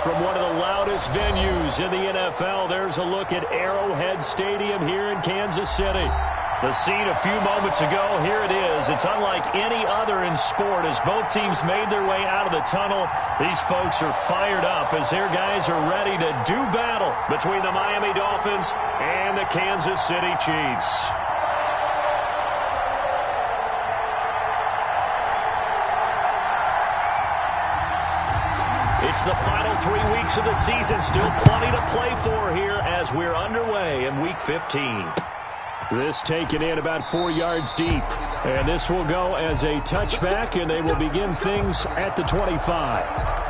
From one of the loudest venues in the NFL, there's a look at Arrowhead Stadium here in Kansas City. The scene a few moments ago, here it is. It's unlike any other in sport as both teams made their way out of the tunnel. These folks are fired up as their guys are ready to do battle between the Miami Dolphins and the Kansas City Chiefs. It's the final 3 weeks of the season. Still plenty to play for here as we're underway in Week 15. This taken in about 4 yards deep. And this will go as a touchback, and they will begin things at the 25.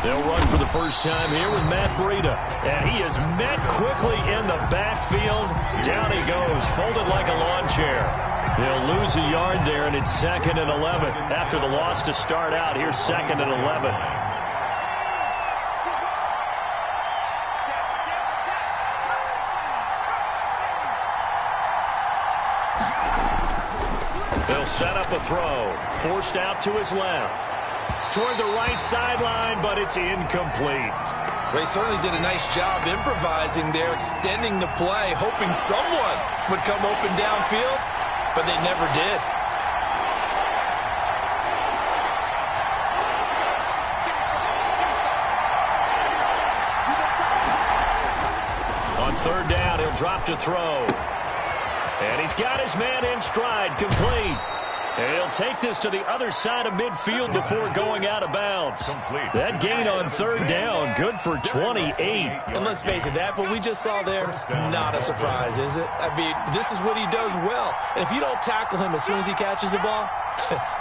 They'll run for the first time here with Matt Breida. And he is met quickly in the backfield. Down he goes, folded like a lawn chair. He'll lose a yard there, and it's 2nd and 11. After the loss to start out, here's 2nd and 11. They'll set up a throw. Forced out to his left. Toward the right sideline, but it's incomplete. They certainly did a nice job improvising there, extending the play, hoping someone would come open downfield, but they never did. On 3rd down, he'll drop to throw. And he's got his man in stride, complete. And he'll take this to the other side of midfield before going out of bounds. That gain on 3rd down, good for 28. And let's face it, that what we just saw there, not a surprise, is it? I mean, this is what he does well. And if you don't tackle him as soon as he catches the ball,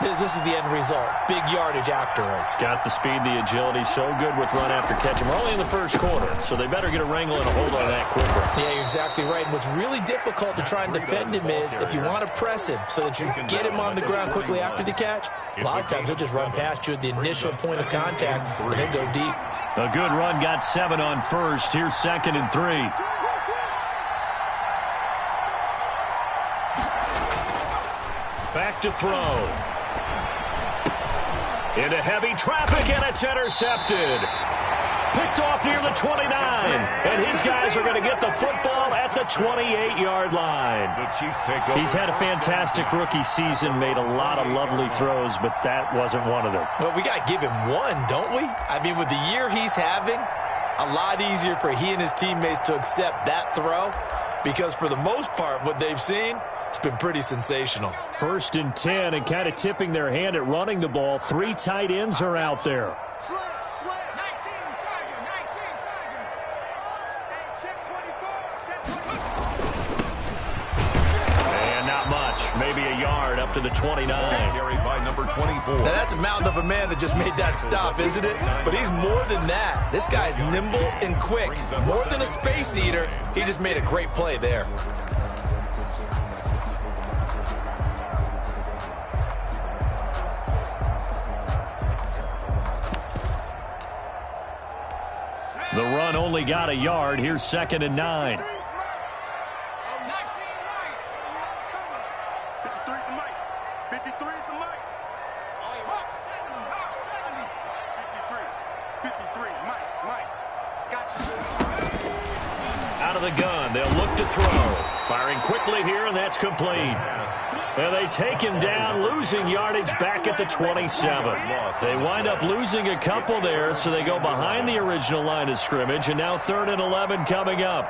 this is the end result. Big yardage afterwards. Got the speed, the agility, so good with run after catch. We're only in the first quarter, so they better get a wrangle and a hold on that quicker. Yeah, you're exactly right. And what's really difficult to try and defend him is if you want to press him so that you get him on the ground quickly after the catch, a lot of times he'll just run past you at the initial point of contact, and he'll go deep. A good run, got 7 on 1st. Here's 2nd and 3. Back to throw. Into heavy traffic, and it's intercepted. Picked off near the 29. And his guys are going to get the football at the 28-yard line. He's had a fantastic rookie season, made a lot of lovely throws, but that wasn't one of them. Well, we got to give him one, don't we? I mean, with the year he's having, a lot easier for he and his teammates to accept that throw because for the most part, what they've seen, it's been pretty sensational. 1st and 10, and kind of tipping their hand at running the ball. 3 tight ends are out there. And not much. Maybe a yard up to the 29. Carried by number 24. Now, that's a mountain of a man that just made that stop, isn't it? But he's more than that. This guy's nimble and quick. More than a space eater, he just made a great play there. The run only got a yard. Here's 2nd and 9. Out of the gun, they'll look to throw. Firing quickly here, and that's complete. And they take him down, losing yardage back at the 27. They wind up losing a couple there, so they go behind the original line of scrimmage, and now 3rd and 11 coming up.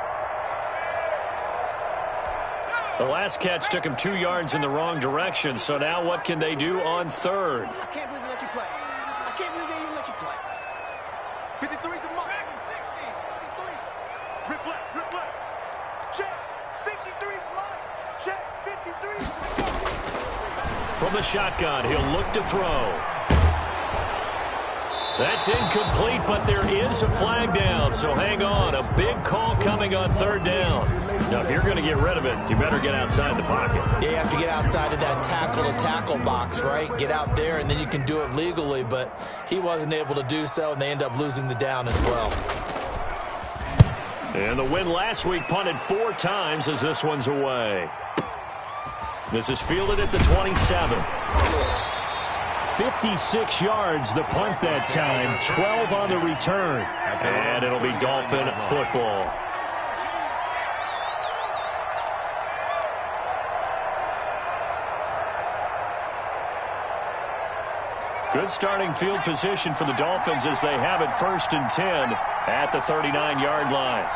The last catch took him 2 yards in the wrong direction, so now what can they do on 3rd? I can't believe they let you play. I can't believe they even let you play. 53 is the mark. 60. 53. Rip left. Check. 53 is mine. Check. From the shotgun, he'll look to throw. That's incomplete, but there is a flag down, so hang on. A big call coming on third down. Now, if you're going to get rid of it, you better get outside the pocket. Yeah, you have to get outside of that tackle-to-tackle box, right? Get out there, and then you can do it legally, but he wasn't able to do so, and they end up losing the down as well. And the win last week punted 4 times as this one's away. This is fielded at the 27. 56 yards the punt that time, 12 on the return. And it'll be Dolphin football. Good starting field position for the Dolphins as they have it 1st and 10 at the 39-yard line.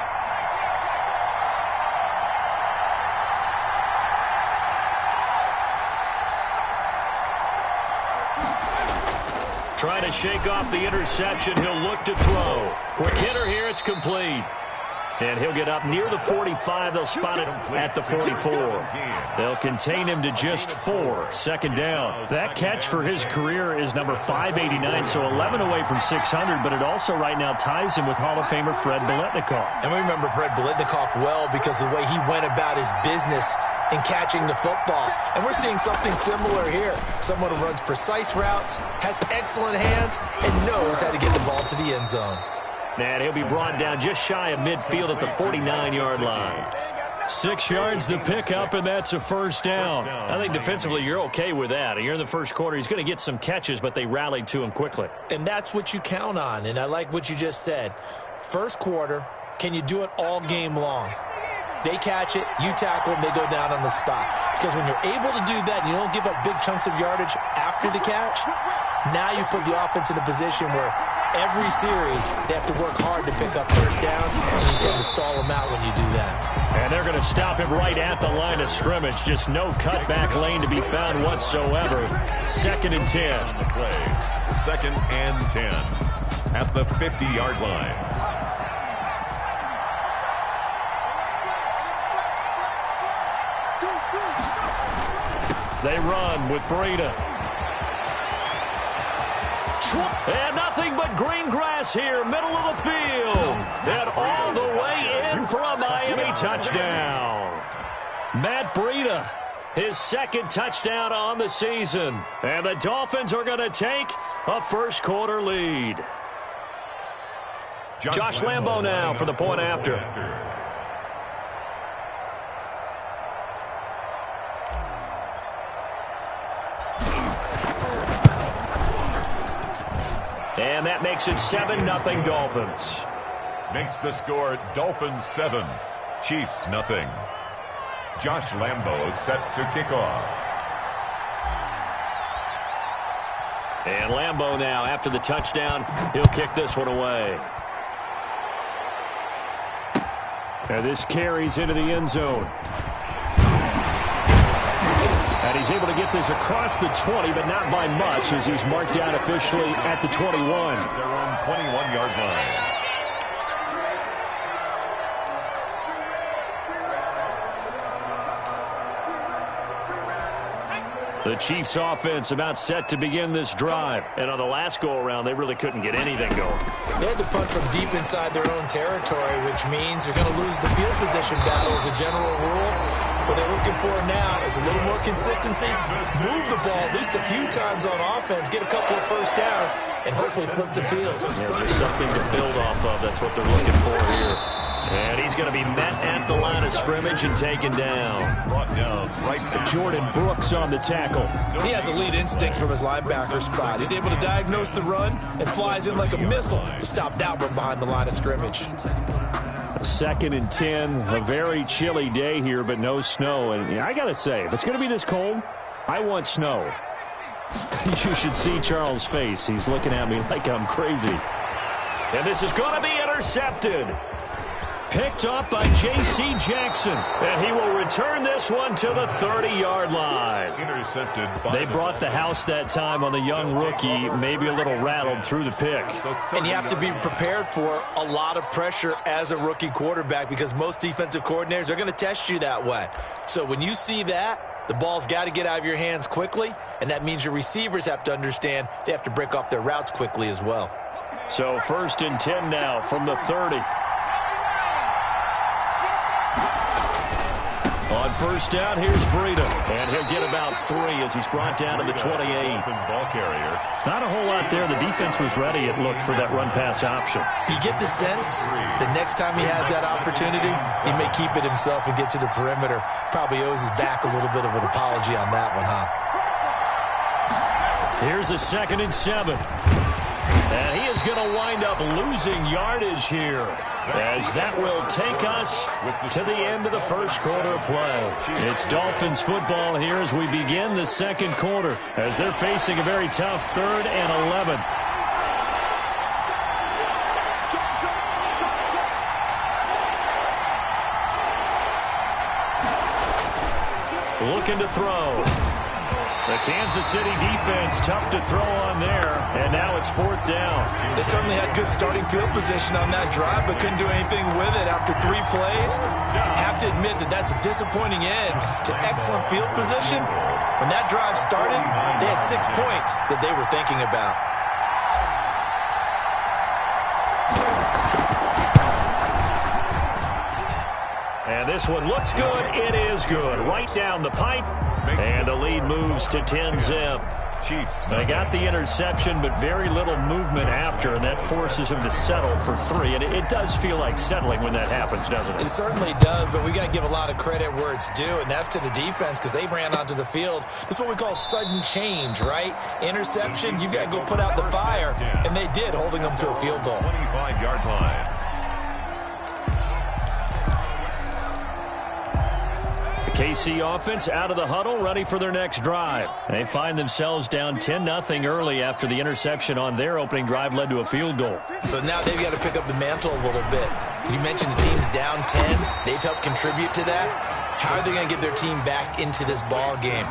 Trying to shake off the interception. He'll look to throw. Quick hitter here. It's complete. And he'll get up near the 45. They'll spot it at the 44. They'll contain him to just 4. Second down. That catch for his career is number 589, so 11 away from 600, but it also right now ties him with Hall of Famer Fred Biletnikoff. And we remember Fred Biletnikoff well because of the way he went about his business in catching the football. And we're seeing something similar here. Someone who runs precise routes, has excellent hands, and knows how to get the ball to the end zone. And he'll be brought down just shy of midfield at the 49-yard line. 6 yards the pickup, and that's a first down. I think defensively you're okay with that. You're in the first quarter. He's going to get some catches, but they rallied to him quickly. And that's what you count on, and I like what you just said. First quarter, can you do it all game long? They catch it, you tackle them, they go down on the spot. Because when you're able to do that and you don't give up big chunks of yardage after the catch, now you put the offense in a position where every series they have to work hard to pick up first downs, and you tend to stall them out when you do that. And they're going to stop him right at the line of scrimmage. Just no cutback lane to be found whatsoever. 2nd and 10. On the play, 2nd and 10 at the 50-yard line. They run with Breida. And nothing but green grass here, middle of the field. And all the way in for a Miami touchdown. Matt Breida, his 2nd touchdown on the season. And the Dolphins are going to take a first quarter lead. Josh Lambo now for the point after. And that makes it 7-0 Dolphins. Makes the score Dolphins 7, Chiefs nothing. Josh Lambo set to kick off. And Lambo now, after the touchdown, he'll kick this one away. And this carries into the end zone. And he's able to get this across the 20, but not by much, as he's marked down officially at the 21. Their own 21-yard line. The Chiefs offense about set to begin this drive. And on the last go-around, they really couldn't get anything going. They had to punt from deep inside their own territory, which means you're going to lose the field position battle as a general rule. What they're looking for now is a little more consistency, move the ball at least a few times on offense, get a couple of first downs, and hopefully flip the field. Yeah, just something to build off of. That's what they're looking for here. And he's going to be met at the line of scrimmage and taken down. Brought down right now. Jordan Brooks on the tackle. He has elite instincts from his linebacker spot. He's able to diagnose the run and flies in like a missile to stop that one behind the line of scrimmage. 2nd and 10, a very chilly day here, but no snow. And I got to say, if it's going to be this cold, I want snow. You should see Charles' face. He's looking at me like I'm crazy. And this is going to be intercepted. picked up by J.C. Jackson. And he will return this one to the 30-yard line. Intercepted. They brought the house that time on the young rookie, maybe a little rattled through the pick. And you have to be prepared for a lot of pressure as a rookie quarterback because most defensive coordinators are going to test you that way. So when you see that, the ball's got to get out of your hands quickly, and that means your receivers have to understand they have to break off their routes quickly as well. So 1st and 10 now from the 30. On 1st down, here's Breida. And he'll get about 3 as he's brought down to the 28. Ball carrier. Not a whole lot there. The defense was ready, it looked, for that run-pass option. You get the sense the next time he has that opportunity, he may keep it himself and get to the perimeter. Probably owes his back a little bit of an apology on that one, huh? Here's a 2nd and 7. And he is going to wind up losing yardage here, as that will take us to the end of the first quarter of play. It's Dolphins football here as we begin the second quarter, as they're facing a very tough 3rd and 11. Looking to throw. The Kansas City defense tough to throw on there, and now it's 4th down. They certainly had good starting field position on that drive, but couldn't do anything with it after 3 plays. Have to admit that that's a disappointing end to excellent field position. When that drive started, they had 6 points that they were thinking about. And this one looks good. It is good. Right down the pipe. And the lead moves to 10-zip. They got the interception, but very little movement after, and that forces them to settle for 3. And it does feel like settling when that happens, doesn't it? It certainly does, but we got to give a lot of credit where it's due, and that's to the defense because they ran onto the field. This is what we call sudden change, right? Interception, you got to go put out the fire, and they did, holding them to a field goal. 25-yard line. KC offense out of the huddle, ready for their next drive. They find themselves down 10-0 early after the interception on their opening drive led to a field goal. So now they've got to pick up the mantle a little bit. You mentioned the team's down 10. They've helped contribute to that. How are they going to get their team back into this ball game?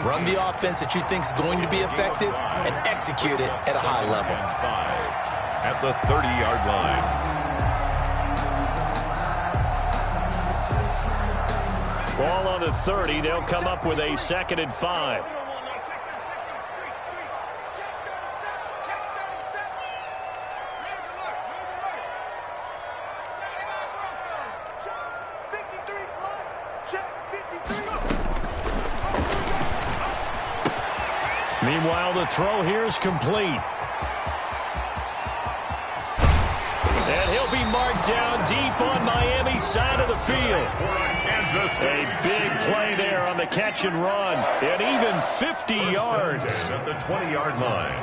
Run the offense that you think is going to be effective and execute it at a high level. At the 30-yard line. Ball on the 30. They'll come up with a 2nd and 5. Meanwhile, the throw here is complete. And he'll be marked down deep on Miami's side of the field. A big play there on the catch and run. And even 50 yards. At the 20-yard line.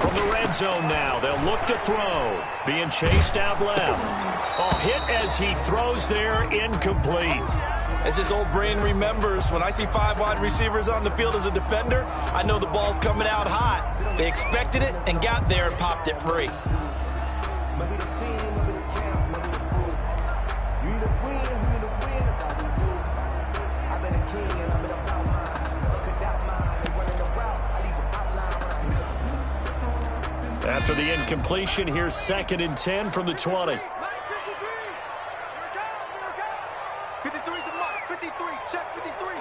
From the red zone now, they'll look to throw. Being chased out left. Oh, hit as he throws there, incomplete. As his old brain remembers, when I see 5 wide receivers on the field as a defender, I know the ball's coming out hot. They expected it and got there and popped it free. After the incompletion, here's 2nd and 10 from the 20. 53's the mark. 53. Check 53.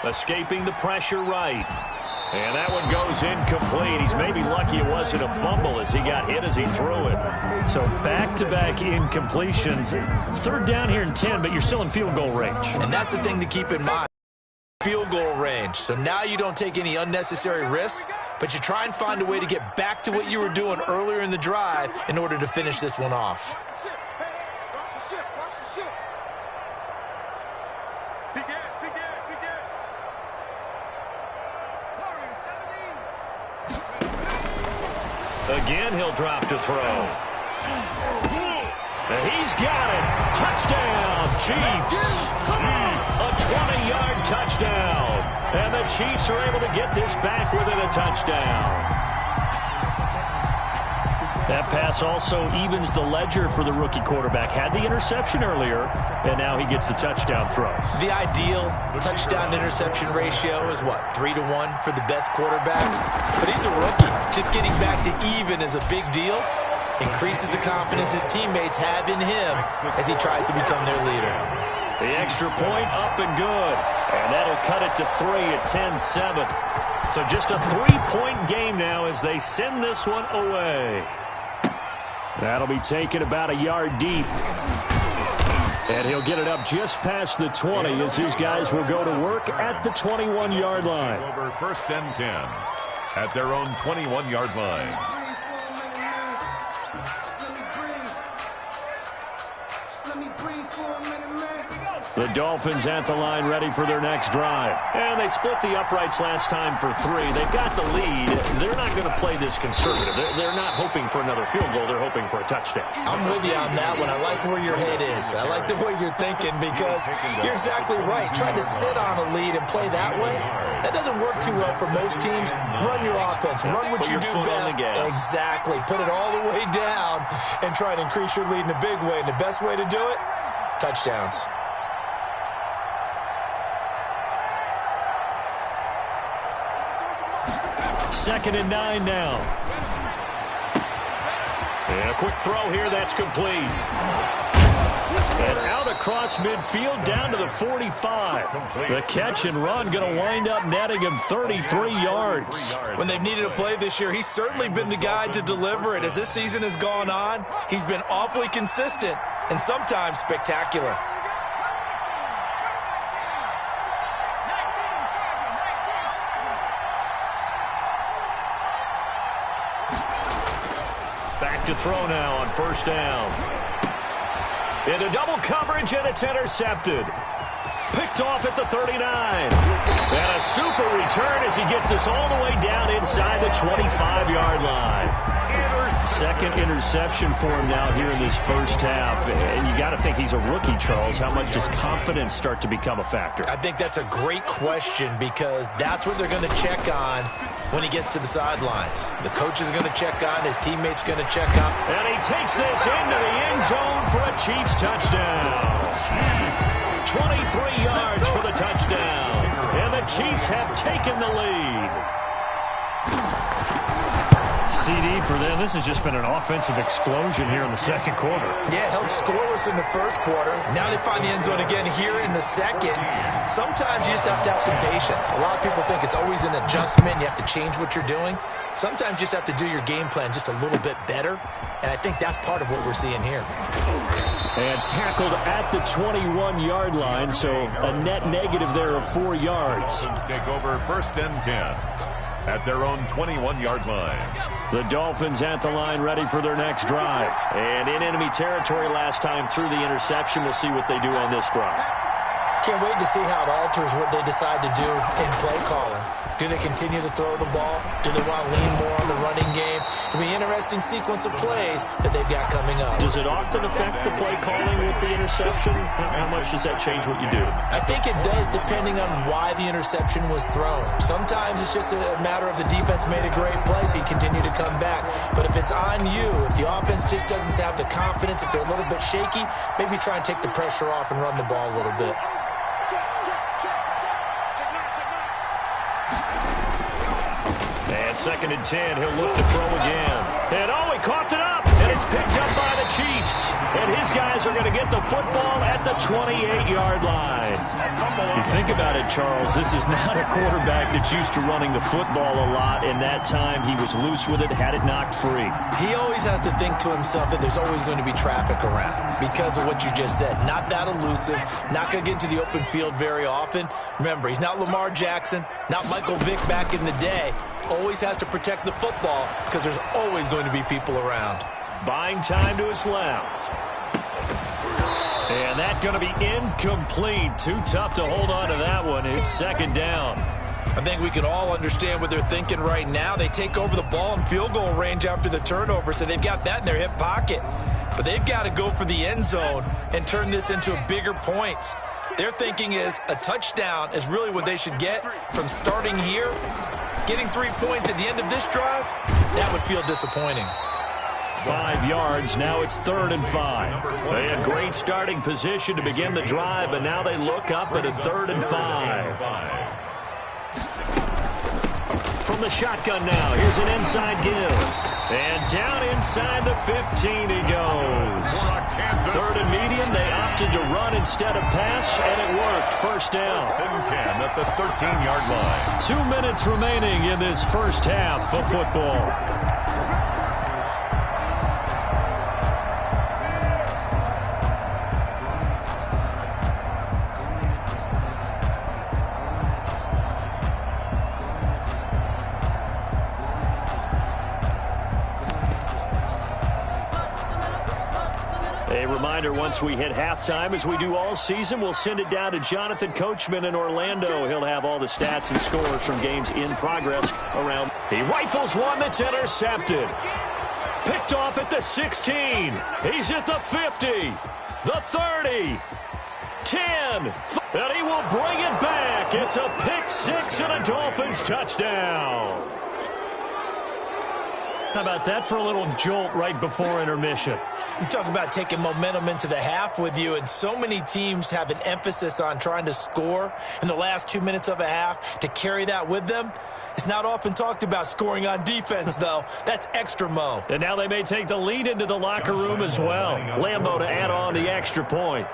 Escaping the pressure right. And that one goes incomplete. He's maybe lucky it wasn't a fumble as he got hit as he threw it. So back-to-back incompletions. 3rd down here and 10, but you're still in field goal range. And that's the thing to keep in mind. Field goal range. So now you don't take any unnecessary risks, but you try and find a way to get back to what you were doing earlier in the drive in order to finish this one off. Again, he'll drop to throw. And he's got it. Touchdown, Chiefs. A 20-yard touchdown. And the Chiefs are able to get this back within a touchdown. That pass also evens the ledger for the rookie quarterback. Had the interception earlier, and now he gets the touchdown throw. The ideal touchdown-interception ratio is, what, 3-to-1 for the best quarterbacks? But he's a rookie. Just getting back to even is a big deal. Increases the confidence his teammates have in him as he tries to become their leader. The extra point up and good. And that'll cut it to 3 at 10-7. So just a 3-point game now as they send this one away. That'll be taken about a yard deep. And he'll get it up just past the 20 as his guys will go to work at the 21-yard line. Over 1st and 10 at their own 21-yard line. The Dolphins at the line ready for their next drive. And they split the uprights last time for 3. They've got the lead. They're not going to play this conservative. They're not hoping for another field goal. They're hoping for a touchdown. I'm with you on that one. I like where your head is. I like the way you're thinking because you're exactly right. Trying to sit on a lead and play that way, that doesn't work too well for most teams. Run your offense. Run what you do best. Exactly. Put it all the way down and try to increase your lead in a big way. And the best way to do it, touchdowns. 2nd and 9 now. And a quick throw here that's complete. And out across midfield down to the 45. The catch and run going to wind up netting him 33 yards. When they've needed a play this year, he's certainly been the guy to deliver it. As this season has gone on, he's been awfully consistent and sometimes spectacular. Back to throw now on 1st down. Into double coverage, and it's intercepted. Picked off at the 39. And a super return as he gets us all the way down inside the 25-yard line. 2nd interception for him now here in this first half. And you got to think he's a rookie, Charles. How much does confidence start to become a factor? I think that's a great question because that's what they're going to check on when he gets to the sidelines. The coach is going to check on, his teammates going to check on. And he takes this into the end zone for a Chiefs touchdown. 23 yards for the touchdown. And the Chiefs have taken the lead. CD for them. This has just been an offensive explosion here in the 2nd quarter. Yeah, held scoreless in the 1st quarter. Now they find the end zone again here in the 2nd. Sometimes you just have to have some patience. A lot of people think it's always an adjustment. You have to change what you're doing. Sometimes you just have to do your game plan just a little bit better. And I think that's part of what we're seeing here. And tackled at the 21-yard line, so a net negative there of 4 yards. Take over 1st and 10 at their own 21-yard line. The Dolphins at the line ready for their next drive. And in enemy territory last time through the interception. We'll see what they do on this drive. Can't wait to see how it alters what they decide to do in play calling. Do they continue to throw the ball? Do they want to lean more on the running game? It'll be an interesting sequence of plays that they've got coming up. Does it often affect the play calling with the interception? How much does that change what you do? I think it does depending on why the interception was thrown. Sometimes it's just a matter of the defense made a great play, so you continue to come back. But if it's on you, if the offense just doesn't have the confidence, if they're a little bit shaky, maybe try and take the pressure off and run the ball a little bit. And 2nd and 10, he'll look to throw again. And he coughed it up, and it's picked up by the Chiefs. And his guys are going to get the football at the 28-yard line. You think about it, Charles, this is not a quarterback that's used to running the football a lot, and that time he was loose with it, had it knocked free. He always has to think to himself that there's always going to be traffic around because of what you just said. Not that elusive, not going to get into the open field very often. Remember, he's not Lamar Jackson, not Michael Vick back in the day. Always has to protect the football because there's always going to be people around. Buying time to his left. And that's going to be incomplete. Too tough to hold on to that one. It's 2nd down. I think we can all understand what they're thinking right now. They take over the ball in field goal range after the turnover, so they've got that in their hip pocket. But they've got to go for the end zone and turn this into a bigger points. Their thinking is a touchdown is really what they should get from starting here. Getting 3 points at the end of this drive, that would feel disappointing. 5 yards. Now it's 3rd and 5. They had great starting position to begin the drive, but now they look up at a 3rd and 5. From the shotgun now, here's an inside give. And down inside the 15 he goes. 3rd and medium, they opted to run instead of pass, and it worked. First down. 10 at the 13-yard line. 2 minutes remaining in this first half of football. A reminder, once we hit halftime, as we do all season, we'll send it down to Jonathan Coachman in Orlando. He'll have all the stats and scores from games in progress around. He rifles one that's intercepted. Picked off at the 16. He's at the 50. The 30. 10. And he will bring it back. It's a pick six and a Dolphins touchdown. How about that for a little jolt right before intermission? You talk about taking momentum into the half with you, and so many teams have an emphasis on trying to score in the last 2 minutes of a half to carry that with them. It's not often talked about scoring on defense, though. That's extra mo. And now they may take the lead into the locker room as well. Lambo to add on the extra point.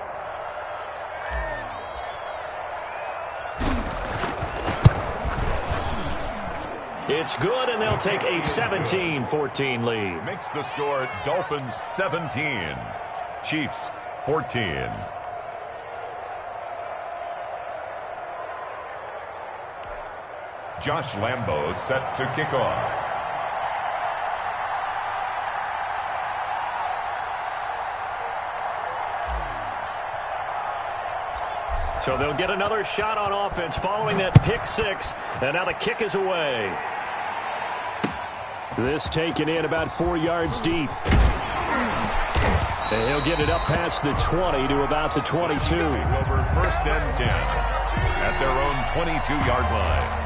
It's good, and they'll take a 17-14 lead. Makes the score Dolphins 17, Chiefs 14. Josh Lambo set to kick off. So they'll get another shot on offense following that pick six, and now the kick is away. This taken in about 4 yards deep. And he'll get it up past the 20 to about the 22. Over 1st and 10 at their own 22-yard line.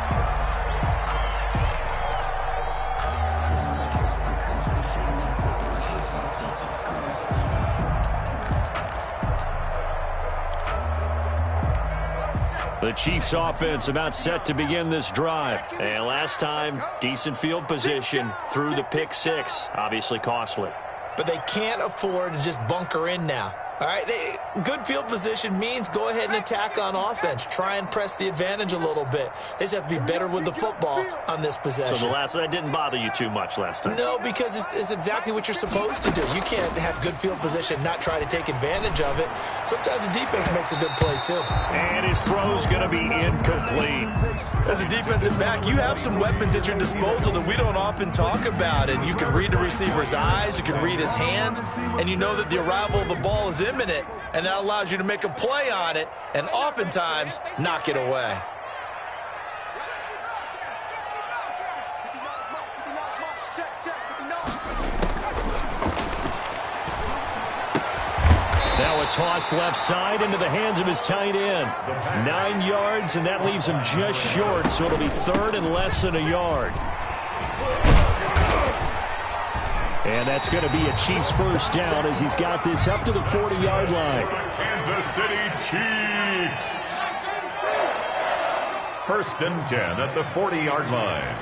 The Chiefs offense about set to begin this drive. And last time, decent field position through the pick six. Obviously costly. But they can't afford to just bunker in now. All right, good field position means go ahead and attack on offense. Try and press the advantage a little bit. They just have to be better with the football on this possession. So that didn't bother you too much last time? No, because it's exactly what you're supposed to do. You can't have good field position, not try to take advantage of it. Sometimes the defense makes a good play, too. And his throw's going to be incomplete. As a defensive back, you have some weapons at your disposal that we don't often talk about. And you can read the receiver's eyes, you can read his hands, and you know that the arrival of the ball is imminent, and that allows you to make a play on it and oftentimes knock it away. Now a toss left side into the hands of his tight end. 9 yards, and that leaves him just short, so it'll be 3rd and less than a yard. And that's going to be a Chiefs first down as he's got this up to the 40-yard line. Kansas City Chiefs. 1st and 10 at the 40-yard line.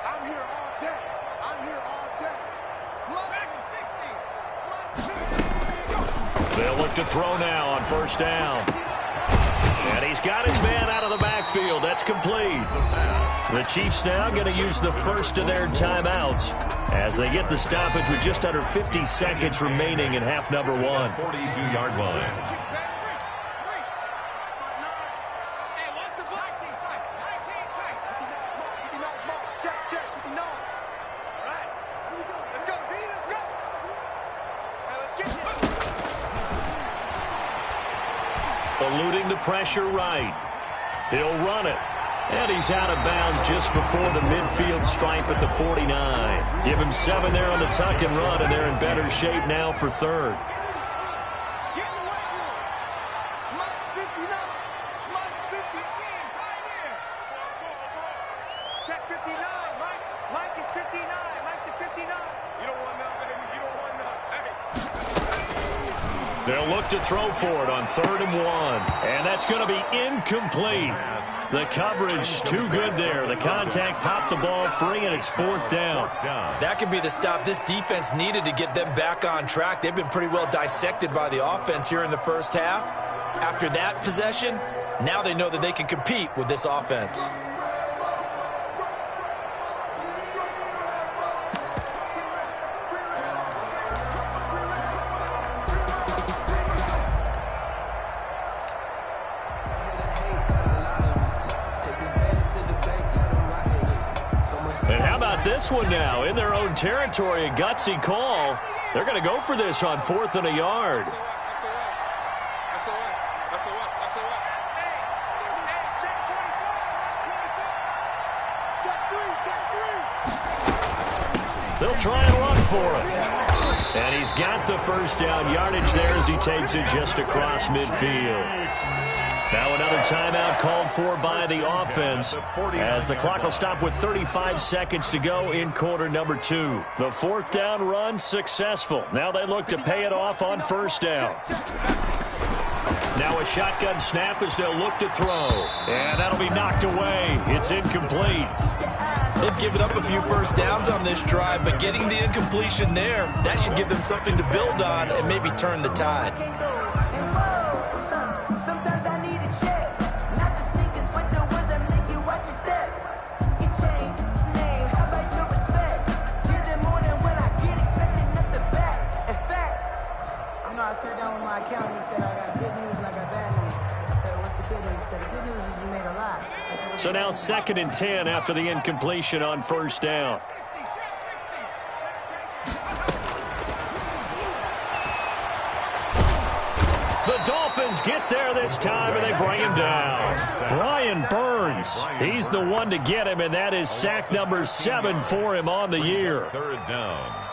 I'm here all day. I'm here all day. They'll look to throw now on first down. And he's got his man out of the backfield. That's complete. The Chiefs now going to use the first of their timeouts as they get the stoppage with just under 50 seconds remaining in half number 1. 42-yard line. eluding the pressure right. He'll run it. And he's out of bounds just before the midfield stripe at the 49. Give him 7 there on the tuck and run, and they're in better shape now for third. They'll look to throw for it on 3rd and 1. And that's going to be incomplete. The coverage too good there. The contact popped the ball free, and it's 4th down. That could be the stop this defense needed to get them back on track. They've been pretty well dissected by the offense here in the first half. After that possession, now they know that they can compete with this offense. This one now in their own territory, a gutsy call. They're going to go for this on 4th and a yard. They'll try and run for it. And he's got the first down yardage there as he takes it just across midfield. Now another timeout called for by the offense as the clock will stop with 35 seconds to go in quarter number 2. The 4th down run successful. Now they look to pay it off on 1st down. Now a shotgun snap as they'll look to throw. And that'll be knocked away. It's incomplete. They've given up a few first downs on this drive, but getting the incompletion there, that should give them something to build on and maybe turn the tide. So now 2nd and 10 after the incompletion on 1st down. The Dolphins get there this time, and they bring him down. Brian Burns, he's the one to get him, and that is sack number 7 for him on the year. 3rd down.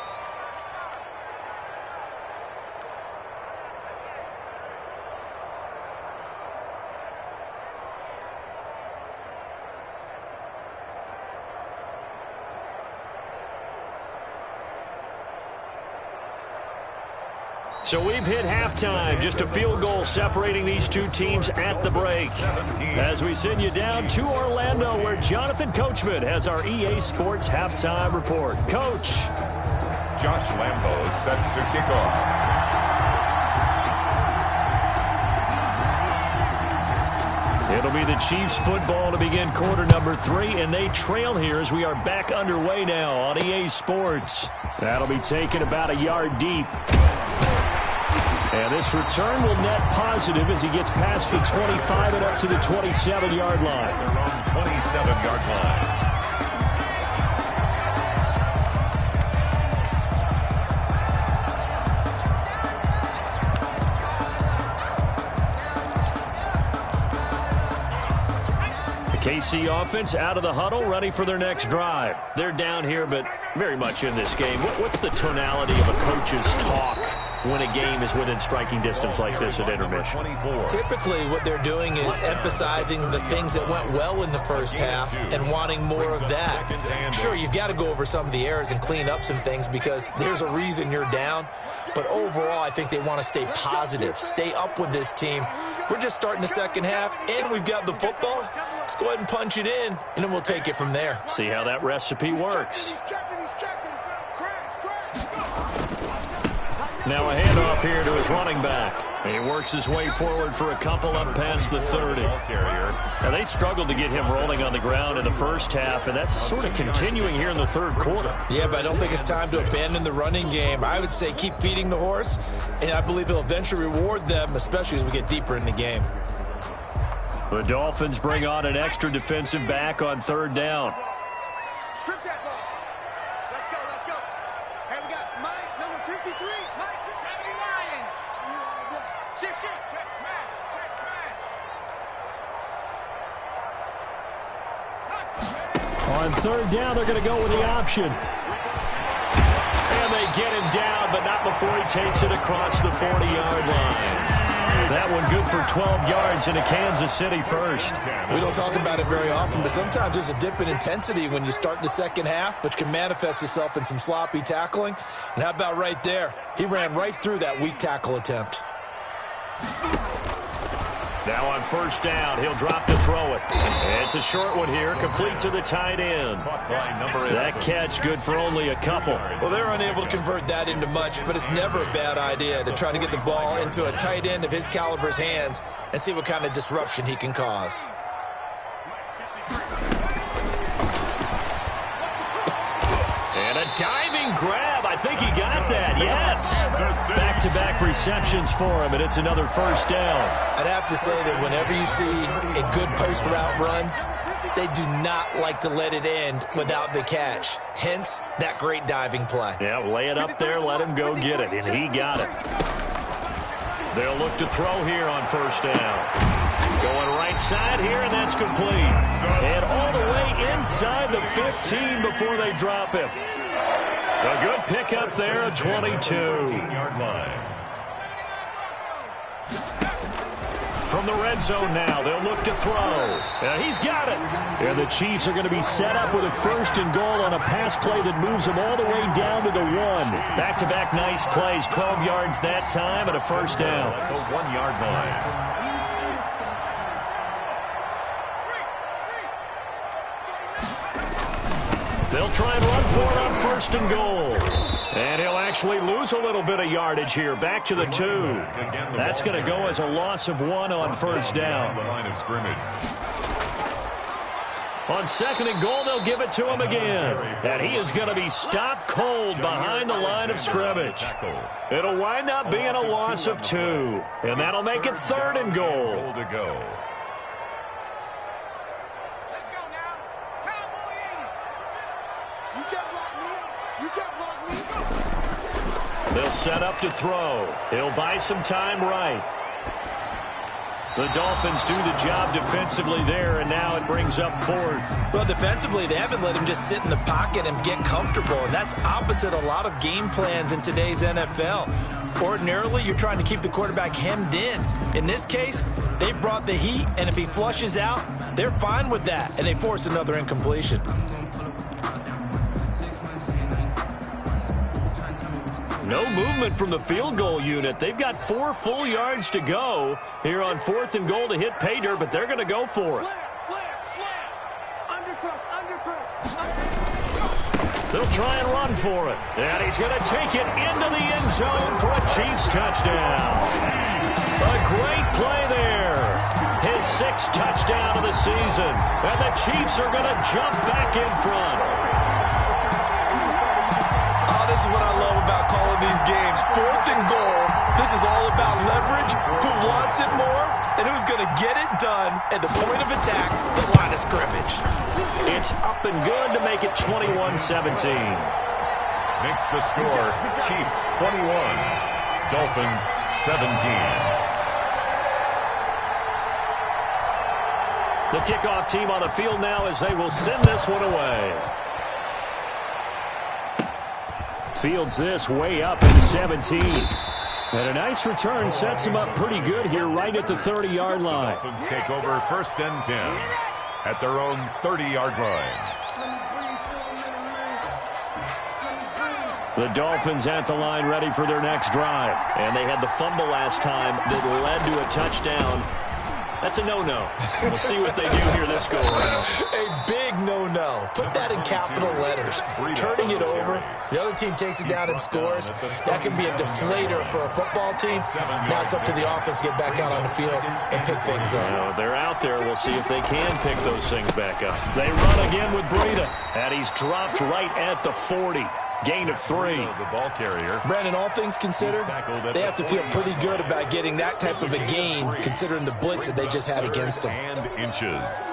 So we've hit halftime, just a field goal separating these two teams at the break. As we send you down to Orlando, where Jonathan Coachman has our EA Sports halftime report. Coach. Josh Lambo set to kick off. It'll be the Chiefs football to begin quarter number 3, and they trail here as we are back underway now on EA Sports. That'll be taken about a yard deep. And this return will net positive as he gets past the 25 and up to the 27-yard line. Around 27-yard line. KC offense out of the huddle, ready for their next drive. They're down here, but very much in this game. What's the tonality of a coach's talk when a game is within striking distance like this at intermission? Typically, what they're doing is emphasizing the things that went well in the first half and wanting more of that. Sure, you've got to go over some of the errors and clean up some things because there's a reason you're down. But overall, I think they want to stay positive, stay up with this team. We're just starting the second half, and we've got the football. Let's go ahead and punch it in, and then we'll take it from there. See how that recipe works. Now a handoff here to his running back. And he works his way forward for a couple up past the 30. Now they struggled to get him rolling on the ground in the first half, and that's sort of continuing here in the third quarter. Yeah, but I don't think it's time to abandon the running game. I would say keep feeding the horse, and I believe he'll eventually reward them, especially as we get deeper in the game. The Dolphins bring on an extra defensive back on third down. Strip that ball. Let's go, let's go. Hey, we got Mike, number 53. Mike, 79. Shift, shift. Check smash, check smash. On third down, they're going to go with the option. And they get him down, but not before he takes it across the 40-yard line. That one good for 12 yards into Kansas City first. We don't talk about it very often, but sometimes there's a dip in intensity when you start the second half, which can manifest itself in some sloppy tackling. And how about right there? He ran right through that weak tackle attempt. Now on first down, he'll drop to throw it. It's a short one here, complete to the tight end. That catch good for only a couple. Well, they're unable to convert that into much, but it's never a bad idea to try to get the ball into a tight end of his caliber's hands and see what kind of disruption he can cause. And a diving grab. I think he got that. Yes. Back-to-back receptions for him, and it's another first down. I'd have to say that whenever you see a good post route run, they do not like to let it end without the catch. Hence, that great diving play. Yeah, lay it up there, let him go get it, and he got it. They'll look to throw here on first down. Going right side here, and that's complete. And all the way inside the 15 before they drop him. A good pickup there at 22-yard line. From the red zone now, they'll look to throw. And he's got it. And the Chiefs are going to be set up with a first and goal on a pass play that moves them all the way down to the 1. Back-to-back nice plays, 12 yards that time and a first down. The 1-yard line. They'll try and run for it on first and goal. And he'll actually lose a little bit of yardage here. Back to the 2. That's going to go as a loss of 1 on first down. The line of scrimmage. On second and goal, they'll give it to him again. And he is going to be stopped cold behind the line of scrimmage. It'll wind up being a loss of 2. And that'll make it third and goal. To go. They'll set up to throw. He'll buy some time right. The Dolphins do the job defensively there, and now it brings up fourth. Well, defensively, they haven't let him just sit in the pocket and get comfortable, and that's opposite a lot of game plans in today's NFL. Ordinarily, you're trying to keep the quarterback hemmed in. In this case, they brought the heat, and if he flushes out, they're fine with that, and they force another incompletion. No movement from the field goal unit. They've got 4 full yards to go here on fourth and goal to hit pay dirt, but they're going to go for it. They'll try and run for it. And he's going to take it into the end zone for a Chiefs touchdown. A great play there. His 6th touchdown of the season. And the Chiefs are going to jump back in front. This is what I love about calling these games. Fourth and goal. This is all about leverage, who wants it more, and who's going to get it done at the point of attack, the line of scrimmage. It's up and good to make it 21-17. Makes the score Chiefs 21, Dolphins 17. The kickoff team on the field now as they will send this one away. Fields this way up in 17. And a nice return sets him up pretty good here right at the 30-yard line. Dolphins take over first and 10 at their own 30-yard line. The Dolphins at the line ready for their next drive. And they had the fumble last time that led to a touchdown. That's a no-no. We'll see what they do here this go-around. A big no-no. Put that in capital letters. Turning it over. The other team takes it down and scores. That can be a deflator for a football team. Now it's up to the offense to get back out on the field and pick things up. They're out there. We'll see if they can pick those things back up. They run again with Breida. And he's dropped right at the 40. Gain of 3. The ball carrier. Brandon, all things considered, they have to feel pretty good about getting that type of a gain, considering the blitz that they just had against them. And inches.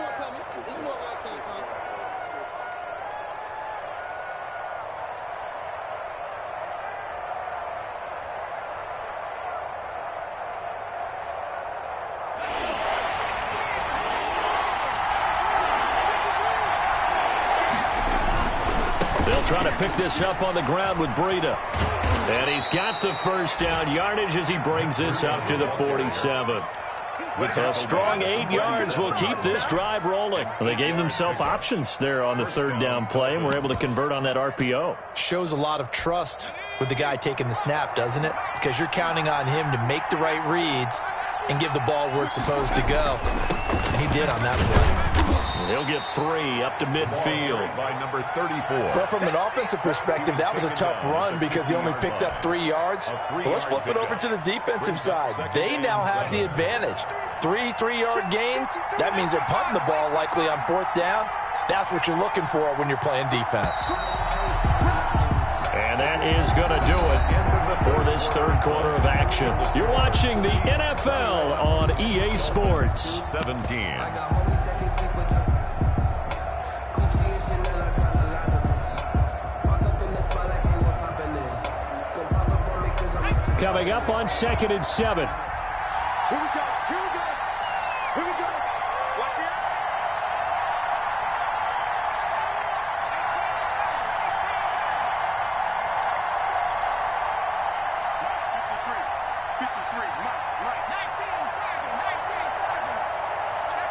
pick this up on the ground with Breida. And he's got the first down yardage as he brings this up to the 47. A strong 8 yards will keep this drive rolling. Well, they gave themselves options there on the third down play and were able to convert on that RPO. Shows a lot of trust with the guy taking the snap, doesn't it? Because you're counting on him to make the right reads and give the ball where it's supposed to go. And he did on that play. He'll get 3 up to midfield. By number 34. Well, from an offensive perspective, that was a tough run because he only picked up 3 yards. But let's flip it over to the defensive side. They now have the advantage. 3 3-yard gains, that means they're punting the ball likely on 4th down. That's what you're looking for when you're playing defense. And that is going to do it for this third quarter of action. You're watching the NFL on EA Sports. 17. Coming up on 2nd and 7. Here we go. Here we go. Here we go. Watch it. 53. Mike. 19 target. Check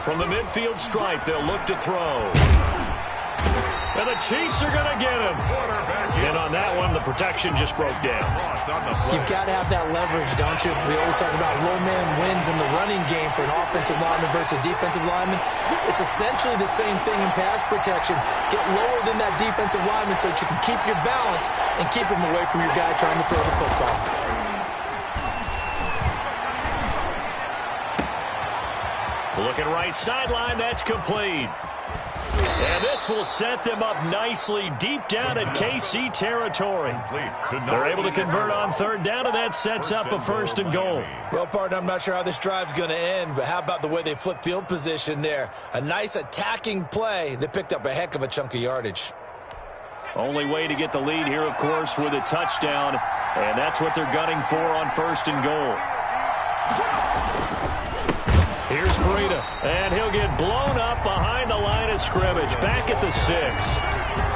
24. From the midfield stripe, they'll look to throw. And the Chiefs are going to get him. And on that one, the protection just broke down. You've got to have that leverage, don't you? We always talk about low man wins in the running game for an offensive lineman versus a defensive lineman. It's essentially the same thing in pass protection. Get lower than that defensive lineman so that you can keep your balance and keep him away from your guy trying to throw the football. Looking right sideline, that's complete. And this will set them up nicely deep down at KC territory. They're able to convert on 3rd down, and that sets up a 1st and goal. Well, partner, I'm not sure how this drive's going to end, but how about the way they flip field position there? A nice attacking play that picked up a heck of a chunk of yardage. Only way to get the lead here, of course, with a touchdown, and that's what they're gunning for on 1st and goal. Here's Breida, and he'll get blown up behind the line of scrimmage, back at the 6.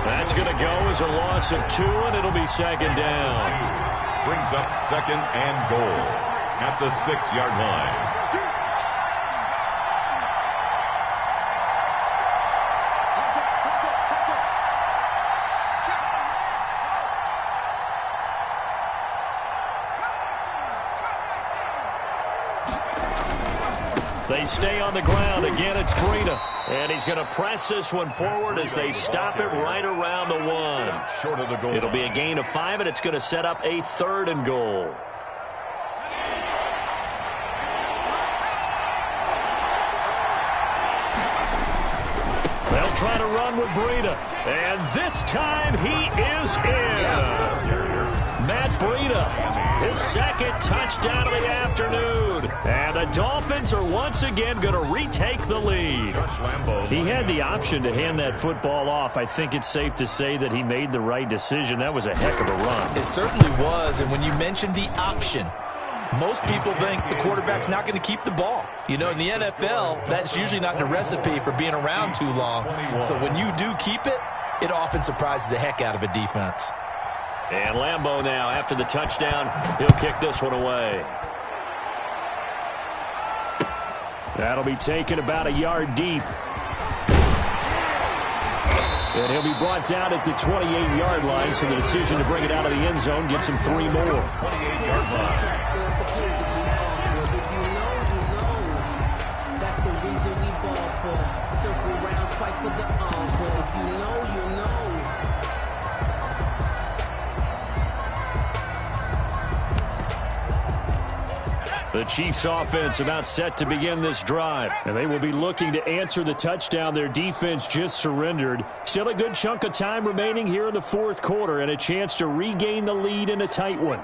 That's going to go as a loss of 2, and it'll be 2nd down. Brings up 2nd and goal at the 6-yard line. They stay on the ground. Again, it's Breida. And he's going to press this one forward as they stop it right around the 1. Short of the goal. It'll be a gain of 5, and it's going to set up a 3rd and goal. They'll try to run with Breida. And this time he is in. Yes. Matt Breida, his 2nd touchdown of the afternoon. And the Dolphins are once again going to retake the lead. He had the option to hand that football off. I think it's safe to say that he made the right decision. That was a heck of a run. It certainly was, and when you mentioned the option, most people think the quarterback's not going to keep the ball. You know, in the NFL, that's usually not the recipe for being around too long. So when you do keep it, it often surprises the heck out of a defense. And Lambeau now, after the touchdown, he'll kick this one away. That'll be taken about a yard deep. And he'll be brought down at the 28-yard line, so the decision to bring it out of the end zone gets him 3 more. 28-yard line. That's the reason we ball for. Circle round twice for the encore. If you know, you know. The Chiefs offense about set to begin this drive. And they will be looking to answer the touchdown their defense just surrendered. Still a good chunk of time remaining here in the 4th quarter and a chance to regain the lead in a tight one.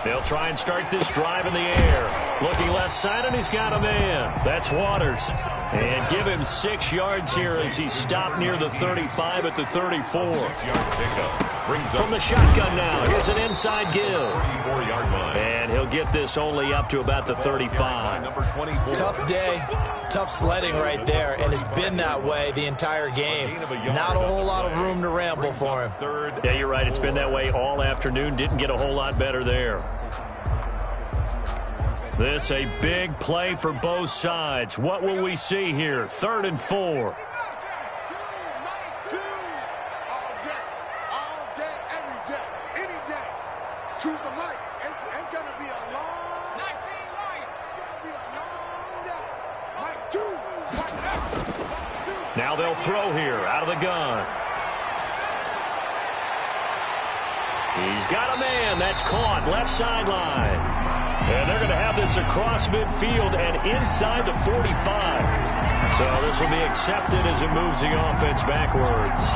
They'll try and start this drive in the air. Looking left side, and he's got a man. That's Waters. And give him 6 yards here as he's stopped near the 35 at the 34. 6-yard pickup. Brings up From the shotgun now, here's an inside give. 34-yard line. And he'll get this only up to about the 35. Tough day, tough sledding right there, and it's been that way the entire game. Not a whole lot of room to ramble for him. Yeah, you're right. It's been that way all afternoon. Didn't get a whole lot better there. This a big play for both sides. What will we see here? 3rd and 4. Choose the mic. It's going to be a long 19 light. It's going to be a long day. Mike 2. Now they'll throw here out of the gun. He's got a man. That's caught. Left sideline. And they're going to have this across midfield and inside the 45. So this will be accepted as it moves the offense backwards.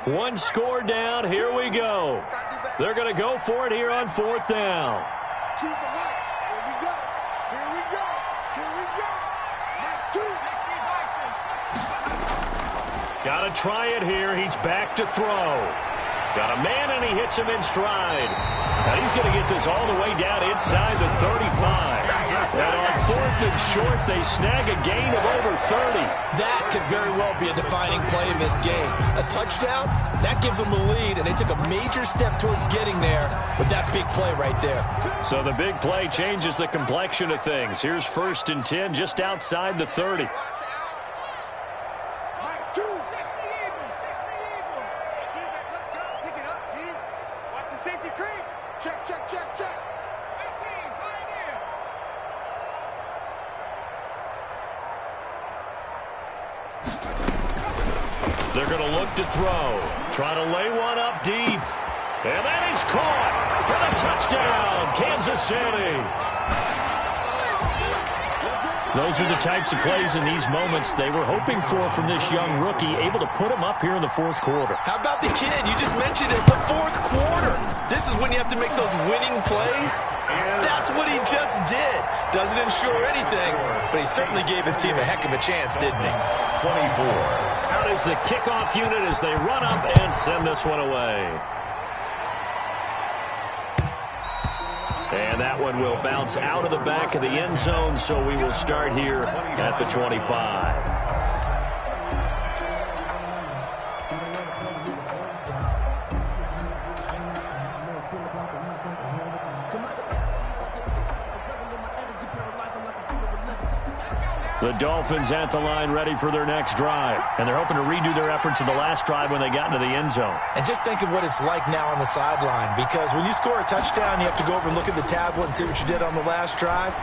One score down. Here we go. They're going to go for it here on 4th down. Choose the mic. Here we go. Here we go. Here we go. Mike 2. Got to try it here. He's back to throw. Got a man, and he hits him in stride. Now he's going to get this all the way down inside the 35. And on 4th and short, they snag a gain of over 30. That could very well be a defining play in this game. A touchdown, that gives them the lead, and they took a major step towards getting there with that big play right there. So the big play changes the complexion of things. Here's 1st and 10 just outside the 30. Mike 2. 60 Eagles. 60 Eagles. Defense, let's go. Pick it up, D. Watch the safety creep. Check, check, check, check. 18, Pioneer. They're going to look to throw. Try to lay one up deep. And that is caught for the touchdown, Kansas City. Those are the types of plays in these moments they were hoping for from this young rookie, able to put him up here in the 4th quarter. How about the kid? You just mentioned it, the 4th quarter. This is when you have to make those winning plays. That's what he just did. Doesn't ensure anything, but he certainly gave his team a heck of a chance, didn't he? 24. Out is the kickoff unit as they run up and send this one away. And that one will bounce out of the back of the end zone, so we will start here at the 25. The Dolphins at the line ready for their next drive. And they're hoping to redo their efforts in the last drive when they got into the end zone. And just think of what it's like now on the sideline, because when you score a touchdown, you have to go over and look at the tablet and see what you did on the last drive.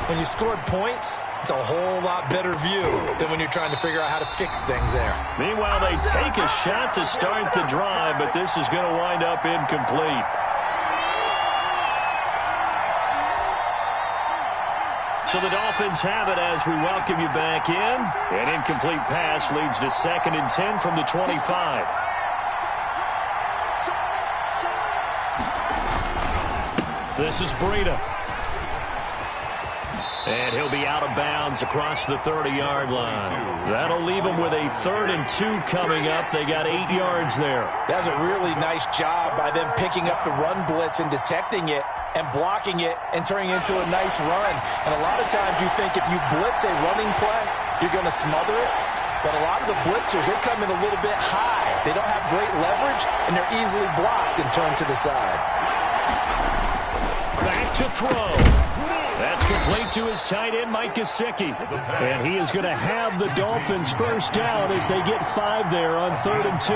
When you scored points, it's a whole lot better view than when you're trying to figure out how to fix things there. Meanwhile, they take a shot to start the drive, but this is going to wind up incomplete. So the Dolphins have it as we welcome you back in. An incomplete pass leads to 2nd and 10 from the 25. This is Breida. And he'll be out of bounds across the 30-yard line. That'll leave him with a 3rd and 2 coming up. They got 8 yards there. That was a really nice job by them picking up the run blitz and detecting it and blocking it and turning it into a nice run. And a lot of times you think if you blitz a running play, you're going to smother it. But a lot of the blitzers, they come in a little bit high. They don't have great leverage, and they're easily blocked and turned to the side. Back to throw. That's complete to his tight end, Mike Gesicki. And he is going to have the Dolphins first down as they get 5 there on 3rd and 2.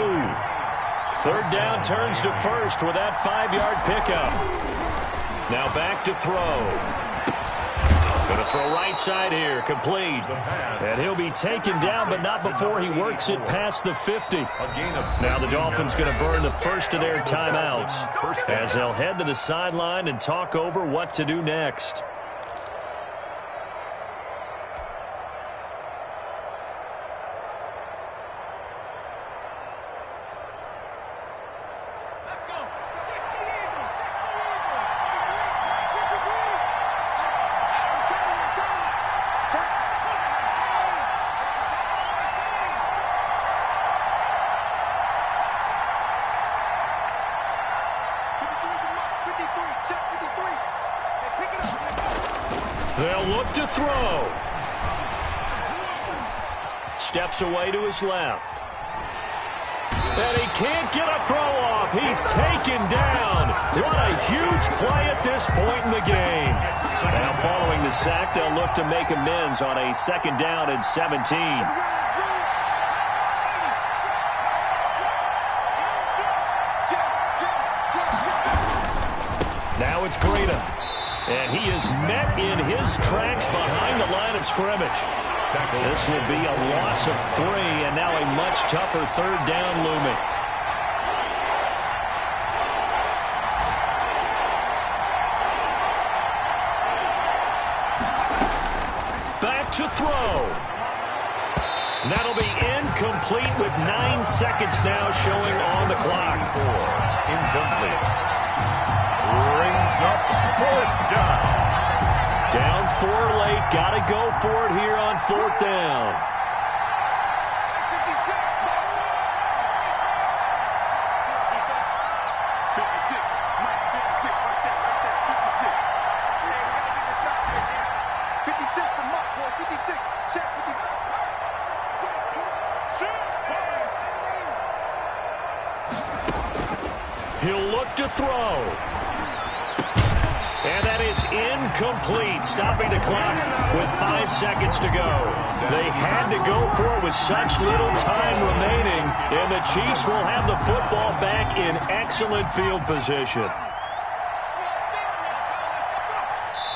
3rd down turns to 1st with that 5-yard pickup. Now back to throw. Going to throw right side here, complete. And he'll be taken down, but not before he works it past the 50. Now the Dolphins going to burn the first of their timeouts as they'll head to the sideline and talk over what to do next. They'll look to throw. Steps away to his left. And he can't get a throw off. He's taken down. What a huge play at this point in the game. Now following the sack, they'll look to make amends on a 2nd down and 17. Now it's Greta. And he is met in his tracks behind the line of scrimmage. This will be a loss of 3, and now a much tougher 3rd down looming. Back to throw. That'll be incomplete with 9 seconds now showing on the clock. Incomplete. Brings up 4th down. Down 4 late. Got to go for it here on 4th down. 56. Mike, 56. Right there. 56. Hey, we got to get this stop right there. 56 for Mark, boys. 56. Check 56. He'll look to throw. And that is incomplete, stopping the clock with 5 seconds to go. They had to go for it with such little time remaining, and the Chiefs will have the football back in excellent field position.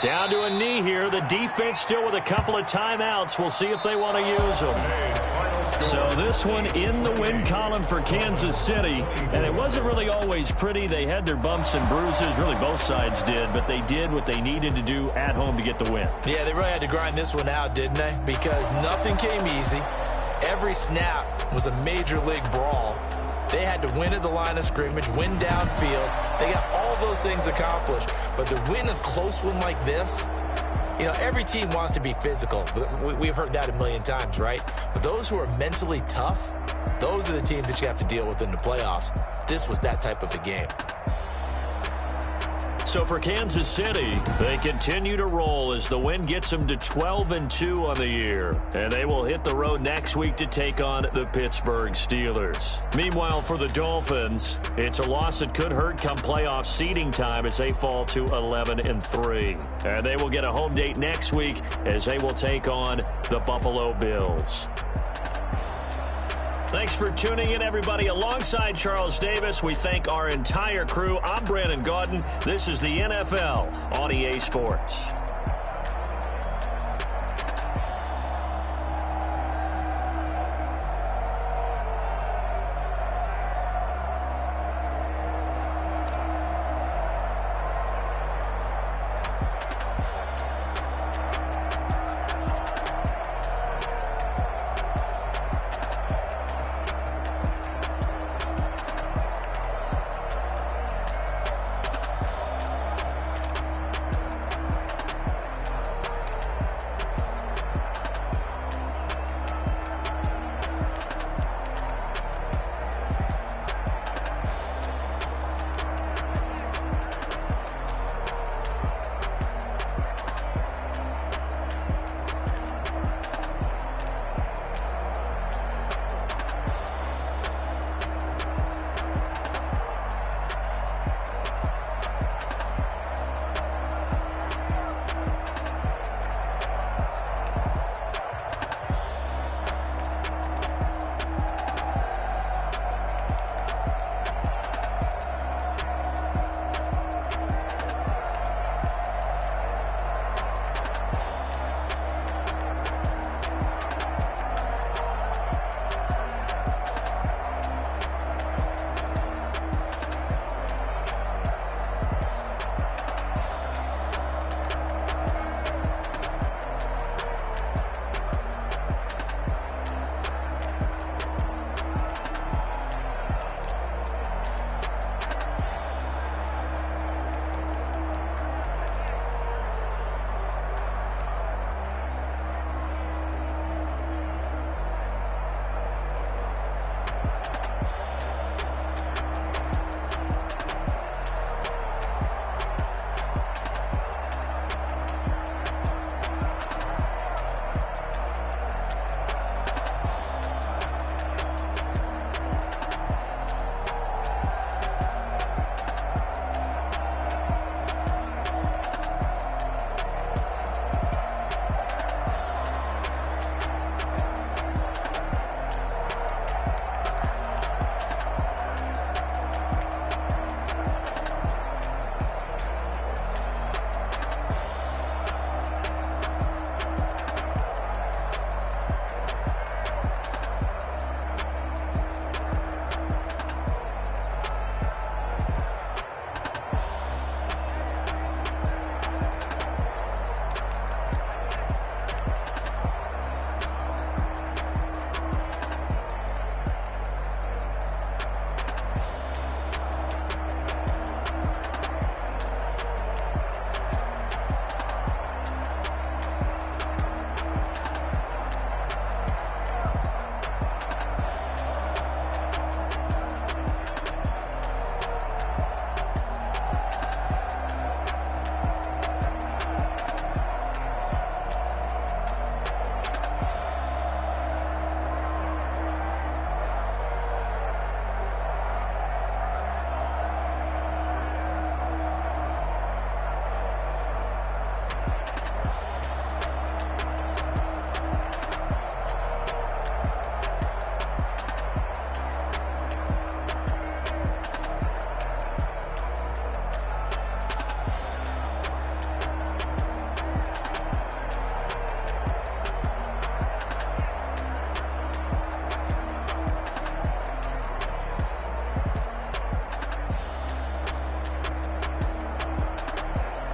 Down to a knee here. The defense still with a couple of timeouts. We'll see if they want to use them. So this one in the win column for Kansas City. And it wasn't really always pretty. They had their bumps and bruises. Really, both sides did. But they did what they needed to do at home to get the win. Yeah, they really had to grind this one out, didn't they? Because nothing came easy. Every snap was a major league brawl. They had to win at the line of scrimmage, win downfield. They got all those things accomplished. But to win a close one like this, you know, every team wants to be physical. We've heard that a million times, right? But those who are mentally tough, those are the teams that you have to deal with in the playoffs. This was that type of a game. So for Kansas City, they continue to roll as the win gets them to 12-2 on the year. And they will hit the road next week to take on the Pittsburgh Steelers. Meanwhile, for the Dolphins, it's a loss that could hurt come playoff seeding time as they fall to 11-3. And they will get a home date next week as they will take on the Buffalo Bills. Thanks for tuning in, everybody. Alongside Charles Davis, we thank our entire crew. I'm Brandon Gaudin. This is the NFL on EA Sports.